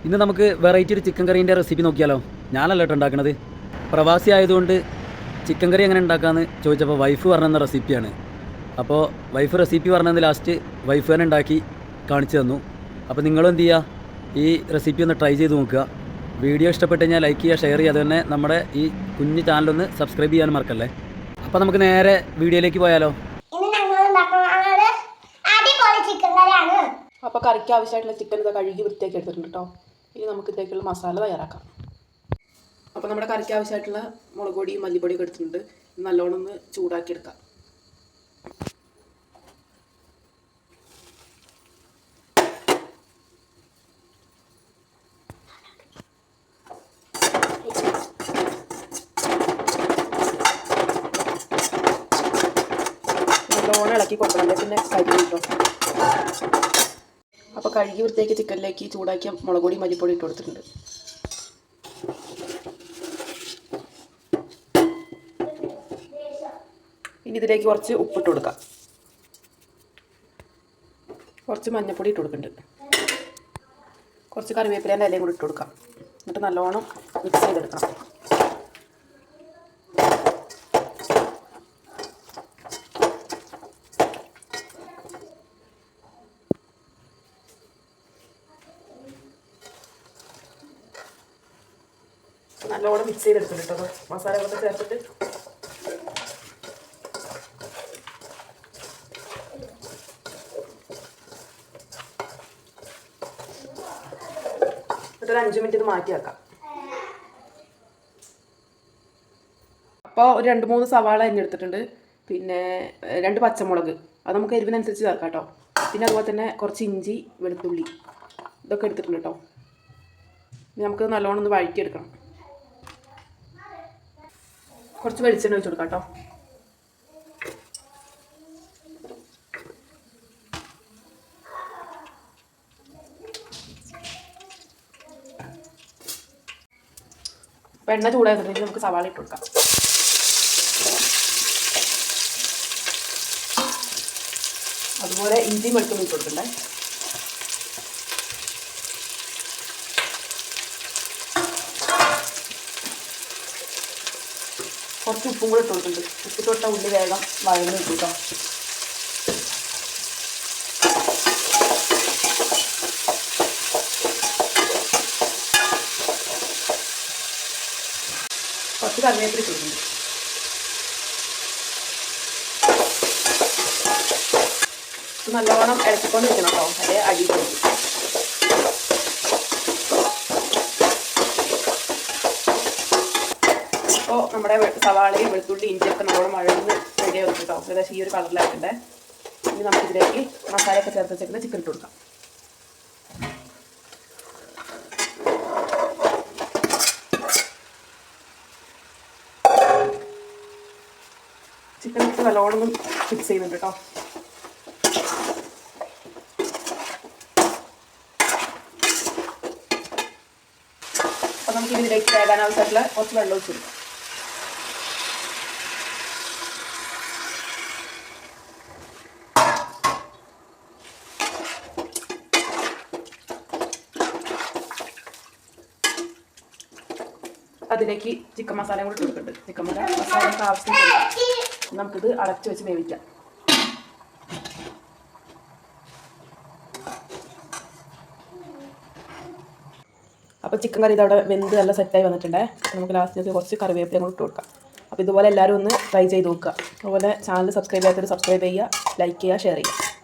ഇന്ന് നമുക്ക് വെറൈറ്റി ഒരു ചിക്കൻ കറീൻ്റെ റെസിപ്പി നോക്കിയാലോ. ഞാനല്ല കേട്ടോ ഉണ്ടാക്കുന്നത്. പ്രവാസി ആയതുകൊണ്ട് ചിക്കൻ കറി എങ്ങനെ ഉണ്ടാക്കാമെന്ന് ചോദിച്ചപ്പോൾ വൈഫ് പറഞ്ഞ റെസിപ്പിയാണ്. അപ്പോൾ വൈഫ് റെസിപ്പി പറഞ്ഞത് ലാസ്റ്റ് വൈഫ് തന്നെ ഉണ്ടാക്കി കാണിച്ചു തന്നു. അപ്പോൾ നിങ്ങളും എന്ത് ചെയ്യുക, ഈ റെസിപ്പി ഒന്ന് ട്രൈ ചെയ്ത് നോക്കുക. വീഡിയോ ഇഷ്ടപ്പെട്ട് കഴിഞ്ഞാൽ ലൈക്ക് ചെയ്യുക, ഷെയർ ചെയ്യുക. അതുതന്നെ നമ്മുടെ ഈ കുഞ്ഞു ചാനലൊന്ന് സബ്സ്ക്രൈബ് ചെയ്യാനും മറക്കല്ലേ. അപ്പോൾ നമുക്ക് നേരെ വീഡിയോയിലേക്ക് പോയാലോ. അപ്പോൾ കറിക്ക് ആവശ്യമായിട്ടുള്ള ചിക്കൻ ഇത് കഴുകി വൃത്തിയാക്കി എടുത്തിട്ടുണ്ട് കേട്ടോ. ഇനി നമുക്ക് ഇതിലേക്കുള്ള മസാല തയ്യാറാക്കാം. അപ്പോൾ നമ്മുടെ കറിക്ക് ആവശ്യമായിട്ടുള്ള മുളക് പൊടിയും മല്ലിപ്പൊടിയൊക്കെ എടുത്തിട്ടുണ്ട്. നല്ലോണം ഒന്ന് ചൂടാക്കിയെടുക്കാം. നല്ലോണം ഇളക്കി കൊടുക്കണം, പിന്നെ കരി കിട്ടും. അപ്പോൾ കഴുകി വൃത്തിയാക്കി ചിക്കനിലേക്ക് ചൂടാക്കിയ മുളക് പൊടി മല്ലിപ്പൊടി ഇട്ട് കൊടുത്തിട്ടുണ്ട്. ഇനി ഇതിലേക്ക് കുറച്ച് ഉപ്പിട്ട് കൊടുക്കാം. കുറച്ച് മഞ്ഞൾപ്പൊടി ഇട്ട് കൊടുക്കുന്നുണ്ട്. കുറച്ച് കറിവേപ്പിലേൻ്റെ ഇലയും കൂടി ഇട്ട് കൊടുക്കാം. എന്നിട്ട് നല്ലോണം മിക്സ് ചെയ്തെടുക്കണം. നല്ലോണം മിക്സ് ചെയ്തെടുത്തിട്ട് കേട്ടോ. മസാലകളൊക്കെ ചേർത്തിട്ട് ഒരു 5 മിനിറ്റ് ഇത് മാറ്റി വെക്കാം. അപ്പോൾ ഒരു 2-3 സവാള അരിഞ്ഞെടുത്തിട്ടുണ്ട്. പിന്നെ 2 പച്ചമുളക്, അത് നമുക്ക് എരിവിനനുസരിച്ച് ചേർക്കാം കേട്ടോ. പിന്നെ അതുപോലെ തന്നെ കുറച്ച് ഇഞ്ചി, വെളുത്തുള്ളി ഇതൊക്കെ എടുത്തിട്ടുണ്ട് കേട്ടോ. ഇനി നമുക്ക് നല്ലോണം ഒന്ന് വഴറ്റിയെടുക്കണം. കുറച്ച് വെളിച്ചെണ്ണ ഒഴിച്ച് കൊടുക്കാം കേട്ടോ. അപ്പോൾ എണ്ണ ചൂടായിട്ടുണ്ടെങ്കിൽ നമുക്ക് സവാള ഇട്ട് കൊടുക്കാം. അതുപോലെ ഇഞ്ചിയും വെളുത്തുള്ളി ഇട്ട് കൊടുക്കണ്ടേ. കുറച്ച് ഉപ്പും കൂടെ ഇട്ട് കൊടുക്കുന്നുണ്ട്. ഉപ്പിട്ട് കൊടുത്താൽ ഉള്ളി വേഗം വഴന്ന് കിട്ടും കേട്ടോ. കുറച്ച് കറിവേപ്പില ഇട്ട് കൊടുക്കുന്നുണ്ട്. നല്ലോണം ഇളക്കിക്കൊണ്ട് വെക്കണം കേട്ടോ, അതേ അടി കൊടുക്കും. അപ്പോൾ നമ്മുടെ സവാളയും വെളുത്തുള്ളി ഇഞ്ചിയൊക്കെ നല്ലോണം വഴന്ന് റെഡിയായി വെക്കും കേട്ടോ. ഏകദേശം ഈ ഒരു കളറിലാക്കണ്ടേ. ഇനി നമുക്കിതിലേക്ക് മസാലയൊക്കെ ചേർത്ത് വെച്ചിട്ട് ചിക്കൻ ഇട്ട് കൊടുക്കാം. ചിക്കൻ ഇട്ട് നല്ലോണം മിക്സ് ചെയ്യുന്നുണ്ട് കേട്ടോ. അപ്പോൾ നമുക്ക് ഇതിലേക്ക് വേകാൻ ആവശ്യമായിട്ടുള്ള കുറച്ച് വെള്ളം ഒഴിച്ച് കൊടുക്കാം. അതിലേക്ക് ചിക്കൻ മസാല കൂടി കൊടുക്കുന്നുണ്ട്. ചിക്കൻ മസാലയ്ക്ക് ആവശ്യം നമുക്കിത് അടച്ചു വെച്ച് വേവിക്കാം. അപ്പോൾ ചിക്കൻ കറി ഇതവിടെ വെന്ത് നല്ല സെറ്റായി വന്നിട്ടുണ്ട്. നമുക്ക് ലാസ്റ്റ് കുറച്ച് കറിവേപ്പില കൂടി ഇട്ട് കൊടുക്കാം. അപ്പോൾ ഇതുപോലെ എല്ലാവരും ഒന്ന് ട്രൈ ചെയ്ത് നോക്കുക. അതുപോലെ ചാനൽ സബ്സ്ക്രൈബ് ചെയ്യാത്തവർ സബ്സ്ക്രൈബ് ചെയ്യുക, ലൈക്ക് ചെയ്യുക, ഷെയർ ചെയ്യുക.